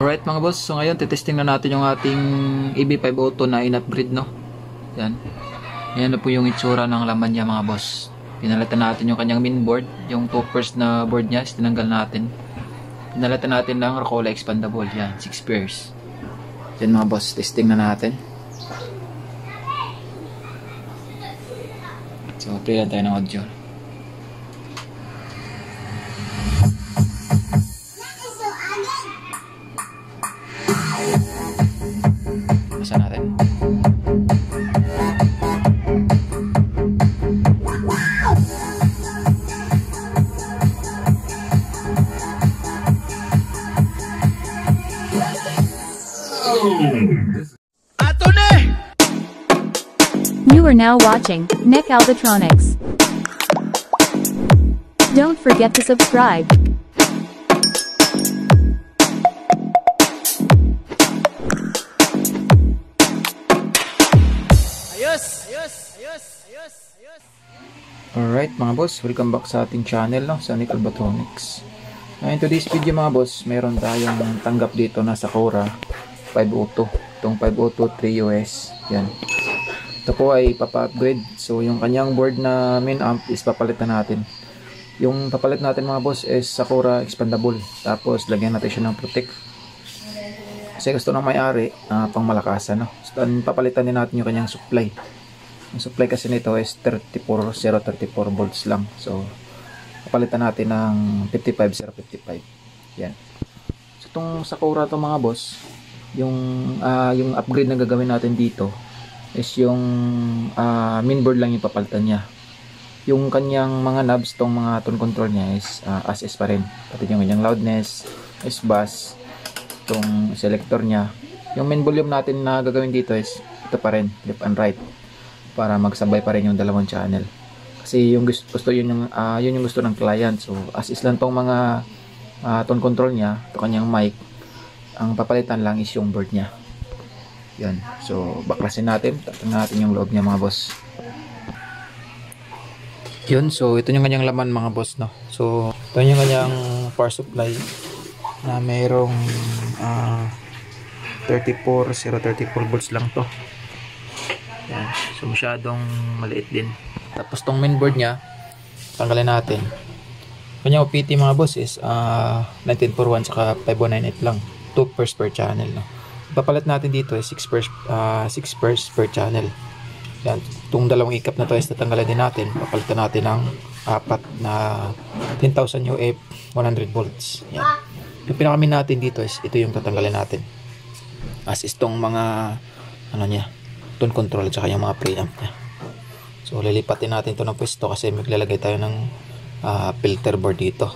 Alright mga boss, so ngayon titesting na natin yung ating EB502 na in-upgrade, no? Yan. Yan na po yung itsura ng laman niya mga boss. Pinalitan natin yung kanyang main board, yung 2 pairs na board niya, tinanggal natin. Pinalitan natin lang Rocola expandable, yan, 6 pairs. Yan mga boss, testing na natin. So, play lang tayo ng audio. Isa natin. You are now watching Nick Albatronics. Don't forget to subscribe. Alright mga boss, welcome back sa ating channel, no? Sa Nick Albatronics. In today's video mga boss, meron tayong tanggap dito na Sakura 502. Itong 502 3US. Yan. Ito po ay papa-upgrade. So yung kanyang board na main amp is papalitan natin. Yung papalit natin mga boss is Sakura expandable. Tapos lagyan natin siya ng protect. Kasi gusto ng may-ari, pang malakasan, no? So, papalitan din natin yung kanyang supply. Yung supply kasi nito is 034 volts lang. So, papalitan natin ng 55055. Yan. So, itong Sakura to mga boss, yung upgrade na gagawin natin dito is yung main board lang yung papalitan niya. Yung kanyang mga knobs, tong mga tone control niya is as is pa rin. Pati yung kanyang loudness, is bass, itong selector niya. Yung main volume natin na gagawin dito is ito pa rin, left and right, para magsabay pa rin yung dalawang channel. Kasi yung gusto yun yung gusto ng client. So as is lang tong mga tone control niya, ito kanyang mic. Ang papalitan lang is yung board niya. Yan. So baklasin natin, tatanungin natin yung loob niya mga boss. Yun, so ito yung kanyang laman mga boss, no. So ito yung kanyang power supply na mayroong 034 volts lang to. Yan. So masyadong maliit din. Tapos tong mainboard niya, tanggalin natin. Kanyang OPT mga boss is 19441 saka 5198 lang. 2 pairs per channel, no. Papalit natin dito is 6 pairs per channel. Yan. Itong dalawang ikap na to is tatanggalin din natin. Papalitan natin ng 4 na 10,000 UF 100 volts. Yan. Yung pinakamin natin dito is ito yung tatanggalin natin. As is tong mga ano niya, tone control at saka yung mga preamp niya. So lilipatin natin ito ng pwesto kasi maglalagay tayo ng filter board dito.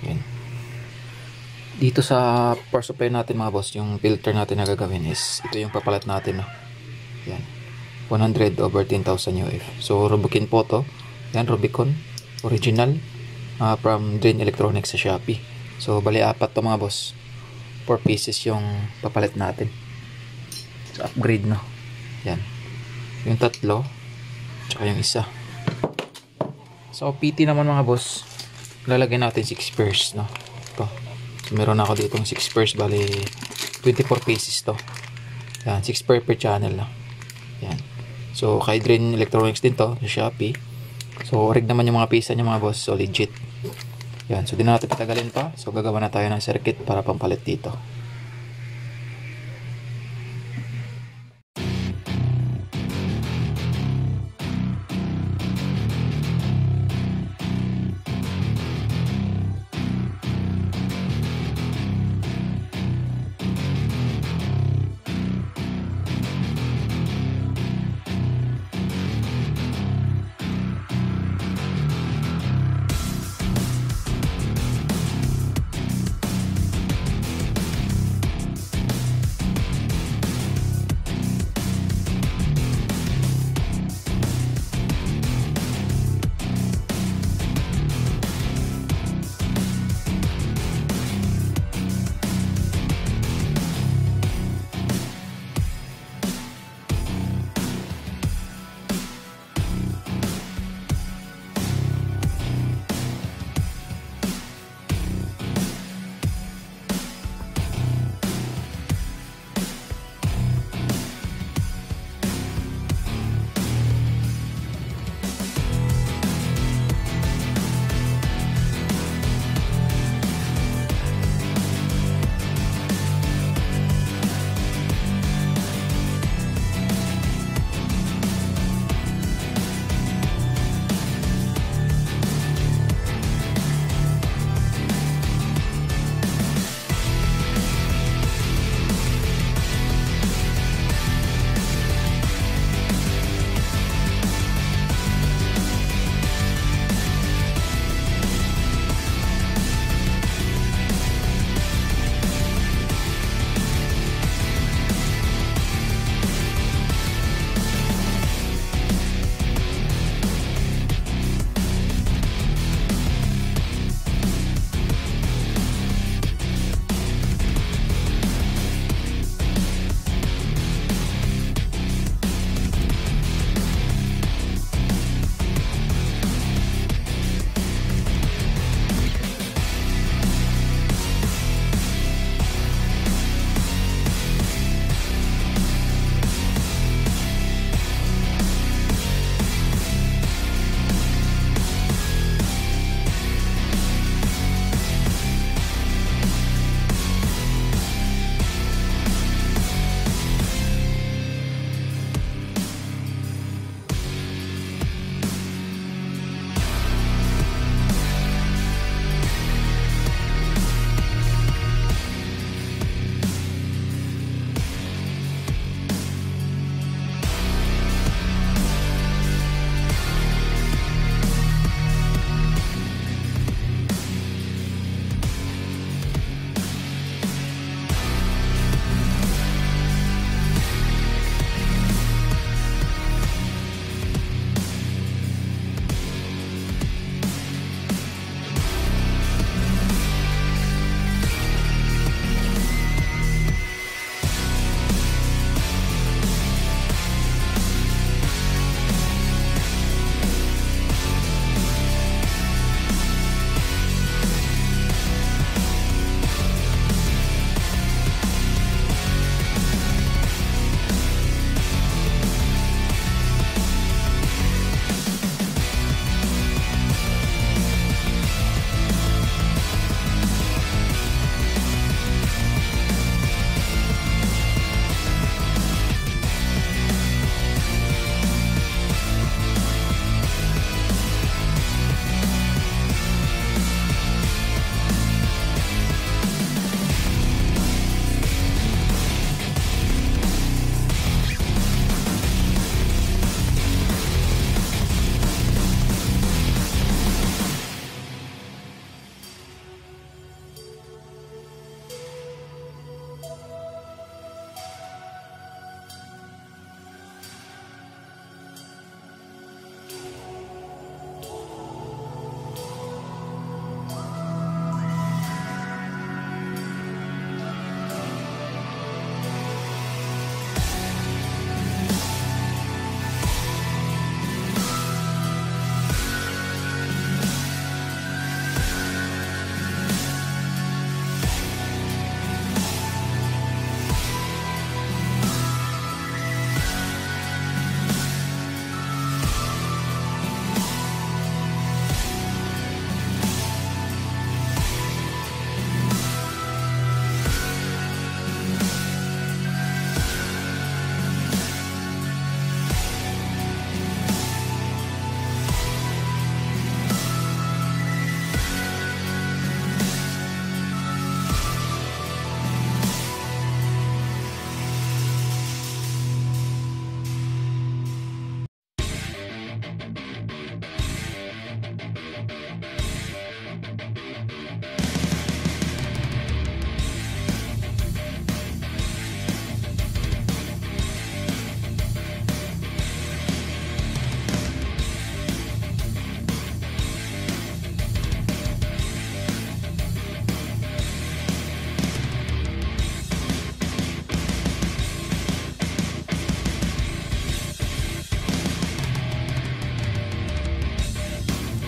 Yan. Dito sa power supply natin mga boss, yung filter natin na gagawin is ito yung papalit natin, no? Yan. 100/10,000 UF. So Rubicon po to. Yan, Rubicon original from Drain Electronics sa Shopee. So bali 4 to mga boss. 4 pieces yung papalit natin. So upgrade, no. Yan. Yung 3 tsaka yung isa. So PT naman mga boss, lalagay natin 6 pairs, no. Ito. So meron ako ditong 6 pairs, bali 24 pieces to. Yan, 6 pair per channel na. Yan. So kay Drain Electronics din to sa Shopee. So rig naman yung mga pisa niya mga boss, so legit. Yan, so di na natin patagalin pa. So gagawa na tayo ng circuit para pampalit dito.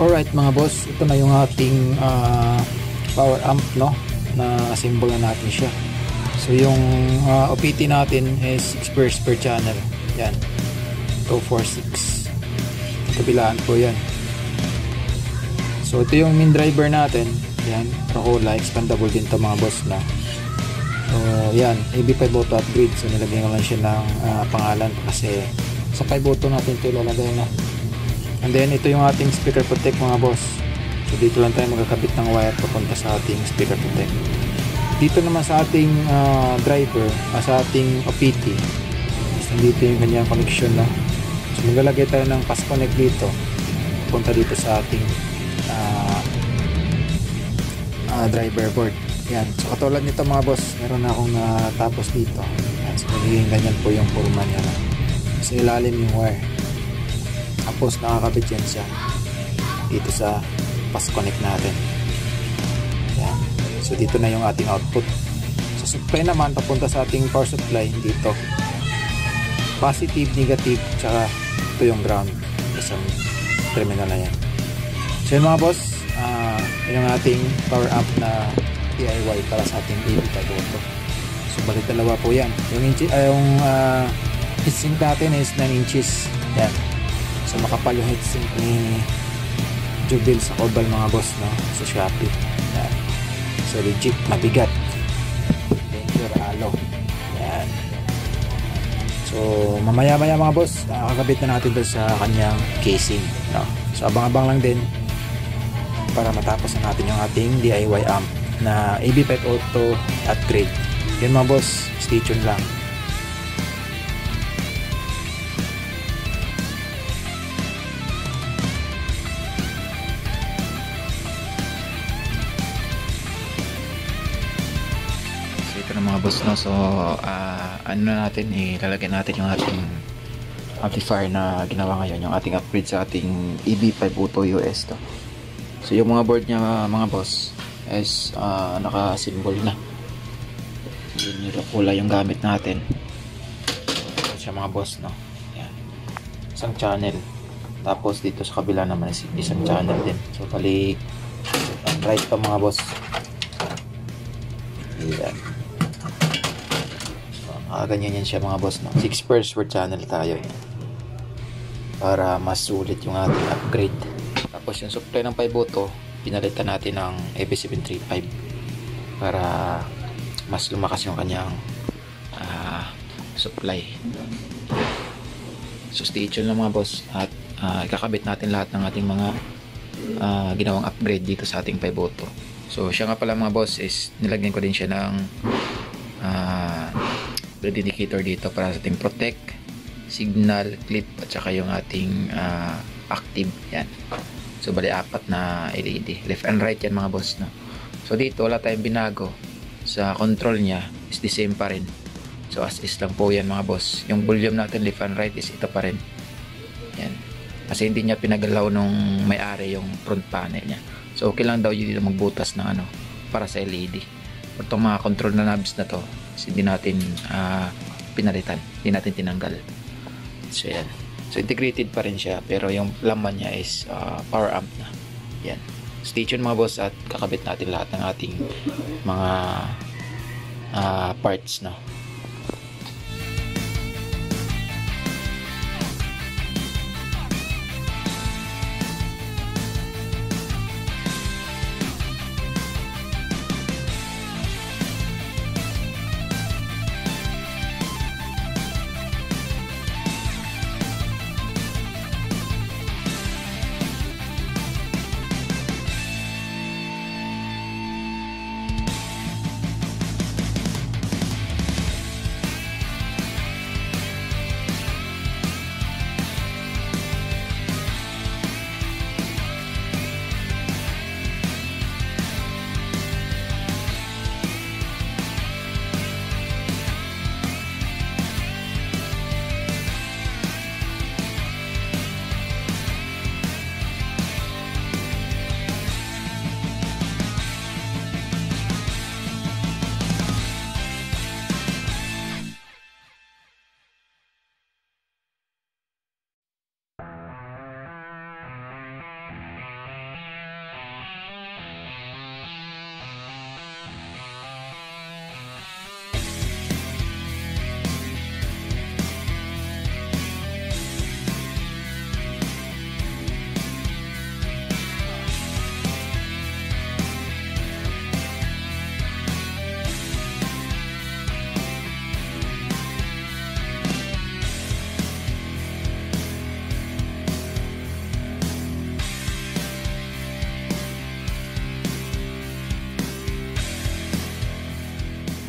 Alright mga boss, ito na yung ating power amp, no, na symbol na natin siya. So yung OPT natin is 6 pairs per channel. Yan, 246 kabilaan po yan. So ito yung main driver natin. Yan, Rocola, expandable din to mga boss na. So yan, AB5 auto upgrade. So nilagyan ko lang siya ng pangalan kasi sa 5 auto natin ito ilalagay na. And then ito yung ating speaker protect mga boss. So dito lang tayo magkakabit ng wire papunta sa ating speaker protect. Dito naman sa ating driver, sa ating OPT, dito yung kanyang connection na. So maglalagay tayo ng pass connect dito papunta dito sa ating driver board. Yan. So katulad nito mga boss, meron na akong tapos dito. Yan. So magiging ganyan po yung forma niya na. So ilalim yung wire. Tapos nakakabit yan siya dito sa pass connect natin. Yan. So dito na yung ating output. So supply naman papunta sa ating power supply dito. Positive, negative, tsaka ito yung ground. Isang terminal na yan. So yun mga boss, yung ating power amp na DIY para sa ating AB5 auto. So balik dalawa po yan. Yung heatsink natin is 9 inches. Yan. So makapal yung heatsink ni Jubil sa Cobal mga boss, no, sa Shopee. Yan. So legit, mabigat. Danger alo. Yan. So mamaya-maya mga boss, kakabit na natin doon sa kanyang casing, no. So abang-abang lang din para matapos na natin yung ating DIY amp na AB5 auto upgrade. Yan mga boss, stay tuned lang. Ito na mga boss, no. So ano natin, ilalagay natin yung ating amplifier na ginawa ngayon, yung ating upgrade sa ating EB5 Auto US to. So yung mga board niya mga boss is naka-symbol na. Yun yung Rocola yung gamit natin. So siya mga boss, no. Yan. Isang channel. Tapos dito sa kabila naman is isang channel din. So bali right pa mga boss. Yan. Ganyan yan siya mga boss, no? 6 pairs per channel tayo para mas sulit yung ating upgrade. Tapos yung supply ng 5 auto, pinalitan natin ng AB735 para mas lumakas yung kanyang supply. So stay tuned lang mga boss at ikakabit natin lahat ng ating mga ginawang upgrade dito sa ating 5 auto. So siya nga pala mga boss is nilagyan ko din siya ng bleed indicator dito para sa ating protect, signal, clip at saka yung ating active. Yan. So bali 4 na LED, left and right yan mga boss, no? So dito wala tayong binago sa control niya, is the same pa rin. So as is lang po yan mga boss. Yung volume natin left and right is ito pa rin. Yan. Kasi hindi niya pinagalaw nung may-ari yung front panel niya. So okay lang daw yun dito magbutas ng ano para sa LED. Itong mga control na knobs na to, hindi natin pinalitan, hindi natin tinanggal. So yan. So integrated pa rin siya, pero yung laman niya is power amp na. Yan. Stay tuned mga boss at kakabit natin lahat ng ating mga parts, no.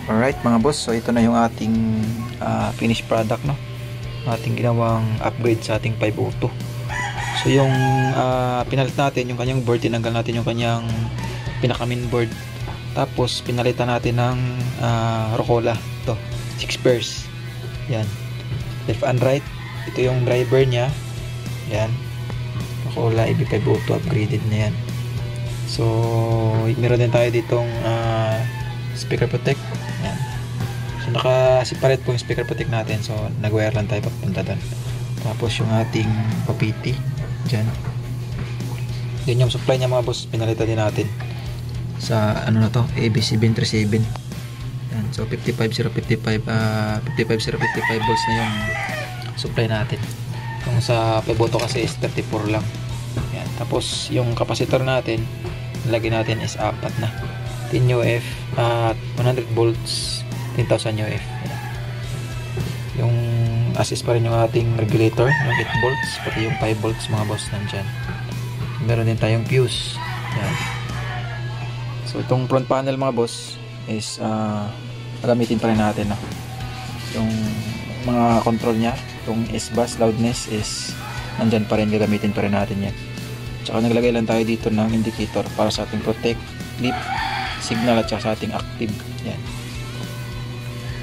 Alright mga boss, so ito na yung ating finished product, no? Ating ginawang upgrade sa ating 502. So yung pinalit natin yung kanyang board, tinanggal natin yung kanyang pinaka main board, tapos pinalitan natin ng Rocola, to 6 pairs, yan, left and right. Ito yung driver nya, yan, Rocola EB502 upgraded na yan. So meron din tayo ditong speaker protect, yan. So naka-separate po yung speaker protect natin, so nag-wire lang tayo papunta doon. Tapos yung ating papiti dyan, yun yung supply niya mga boss, pinalitan din natin sa ano na to, AB737. Yan, so 55055 volts na yung supply natin. Kung sa Peboto kasi is 34 lang. Yan, tapos yung capacitor natin lagyan natin is 4 na 10 UF at 100 volts 10,000 UF. Yan. Yung assist pa rin yung ating regulator yung 8 volts, pati yung 5 volts mga boss nandyan. Meron din tayong fuse. Yan. So itong front panel mga boss is gagamitin pa rin natin, no? Yung mga control nya, yung S-bus loudness is nandyan pa rin, gagamitin pa rin natin yan. Tsaka naglagay lang tayo dito ng indicator para sa ating protect, flip, signal at saka sa ating active. Yan.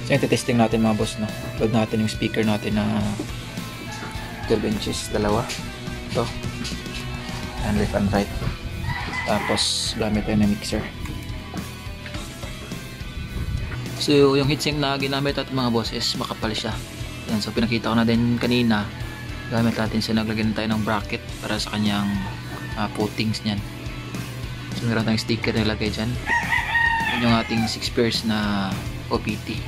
So yung testing natin mga boss, no? Load natin yung speaker natin na 12 inches, dalawa. Ito. And left and right. Tapos gamit tayo ng mixer. So yung heatsink na ginamit at mga boss is makapal siya. Yan, so pinakita ko na din kanina, gamit natin siya, naglagyan tayo ng bracket para sa kanyang footings niyan. So meron tayong sticker na ilagay dyan. Yun yung ating 6 pairs na OPT.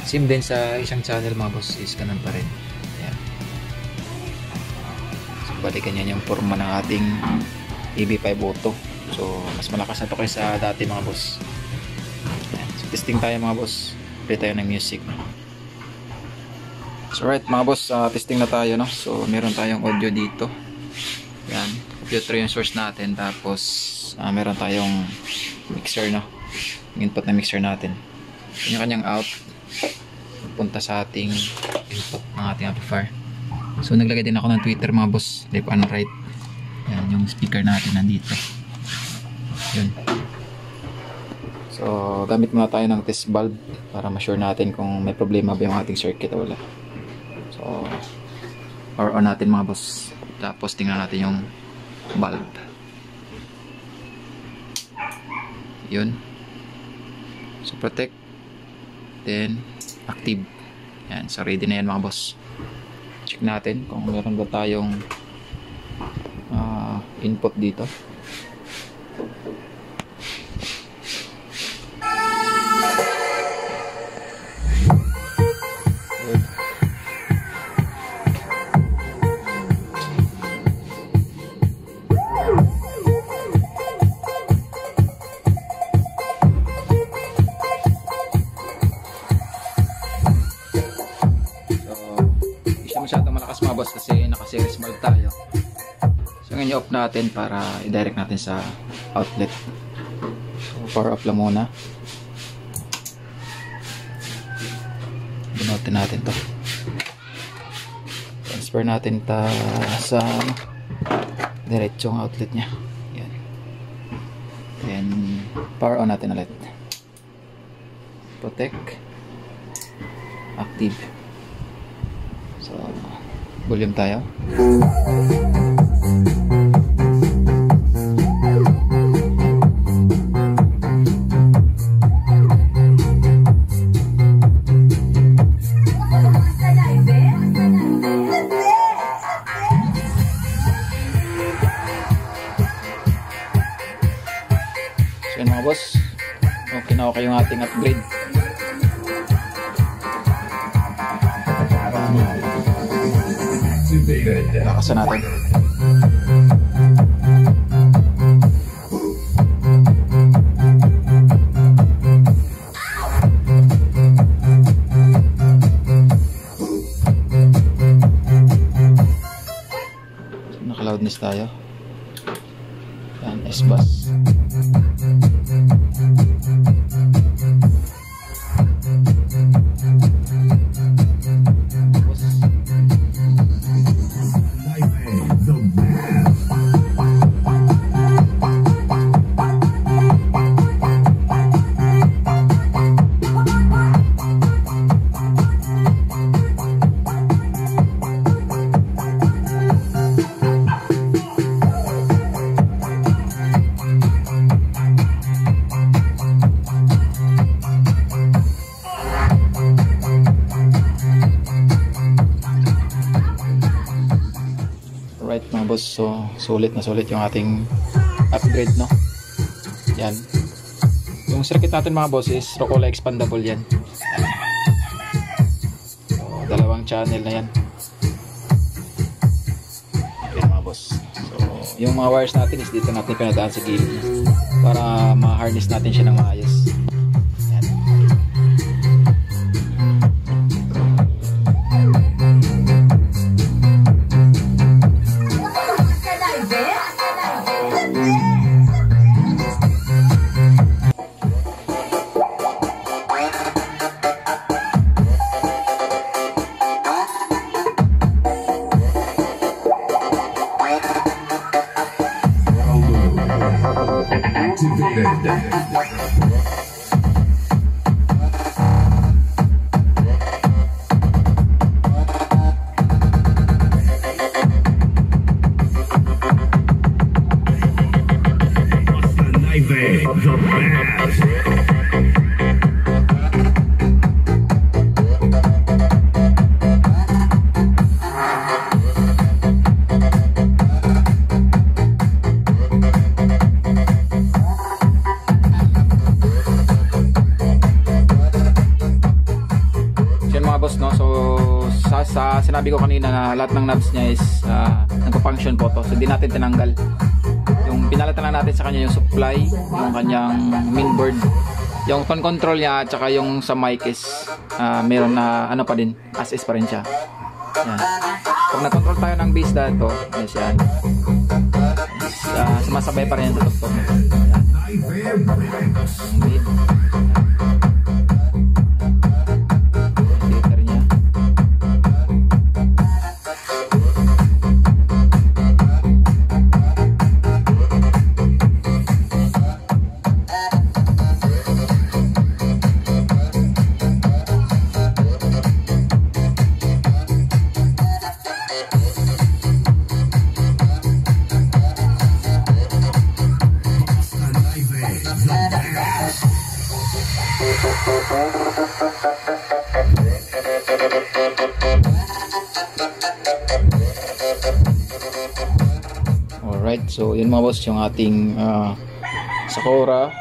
Same din sa isang channel mga boss, is ganun pa rin. Yan. So balikan yan yung forma ng ating EB502. So mas malakas na to kaysa dati mga boss. Yan. So testing tayo mga boss, play tayo ng music. So right mga boss, testing na tayo, no? So meron tayong audio dito. Yan, computer yung source natin. Tapos meron tayong mixer, no? Yung input na mixer natin. Yung kanyang out punta sa ating input ng ating amplifier. So naglagay din ako ng tweeter mga boss, left and right. Yan, yung speaker natin nandito. Yun. So gamit muna tayo ng test bulb para ma-sure natin kung may problema ba yung ating circuit o wala. So power on natin mga boss, tapos tingnan natin yung bulb. Yun. So protect, then active. Yan, so ready na yan mga boss. Check natin kung meron ba tayong input dito. Masyadong malakas mga boss kasi naka-series bulb tayo. So ngayon i-off natin para i-direct natin sa outlet. So power off lang muna. Bunutin natin to. Transfer natin sa diretsong outlet nya. Yan. Then power on natin ulit. Protect, active. So, volume tayo. So, yun mga boss. Okay na okay yung ating upgrade. Lakasan natin. Naka-loudness tayo. Yan, S-bus. boss. So sulit na sulit yung ating upgrade, no. Yan. Yung circuit natin mga boss is Rocola expandable yan. So, dalawang channel na yan. Okay mga boss. So yung mga wires natin is dito natin pinadaan sa gilid para ma-harness natin siya ng maayos. Yan. No? So sa sinabi ko kanina na lahat ng knobs niya is nagpa-function po to. So hindi natin tinanggal. Yung pinalitan lang natin sa kanya yung supply, yung kanyang mainboard, yung tone control niya, at saka yung sa mic is meron na ano pa din, as is pa rin siya. Yan. Pag nag-control tayo ng bass dito, yes yan. Sumasabay pa rin sa tuktok. Yan. Mid. Alright, so yun mga boss yung ating Sakura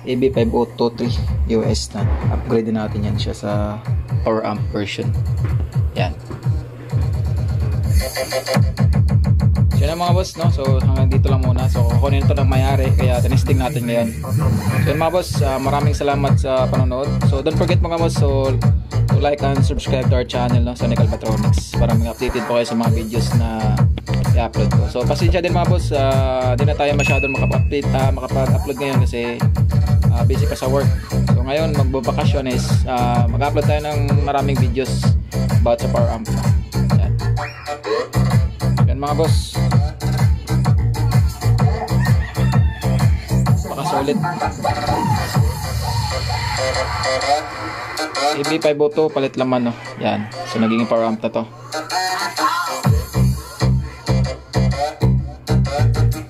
AB5023 US na upgrade din natin yan siya sa power amp version. Yan. So yun mga boss, no? So hanggang dito lang muna. So kukunin ito ng may-ari, kaya tinesting natin ngayon. So yun mga boss, maraming salamat sa panonood. So don't forget mga boss, so to like and subscribe to our channel, no, sa Nick Albatronics, para mga updated po kayo sa mga videos na i-upload ko. So pasensya din mga boss, di na tayo masyadong makapag-upload ngayon kasi busy pa sa work. So ngayon magbabakasyon is mag-upload tayo ng maraming videos about sa power amp. Yan. Yan mga boss, pakasulit. AB502 palit laman, no. Yan. So naging power amp na to.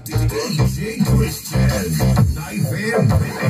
DJ Christian, live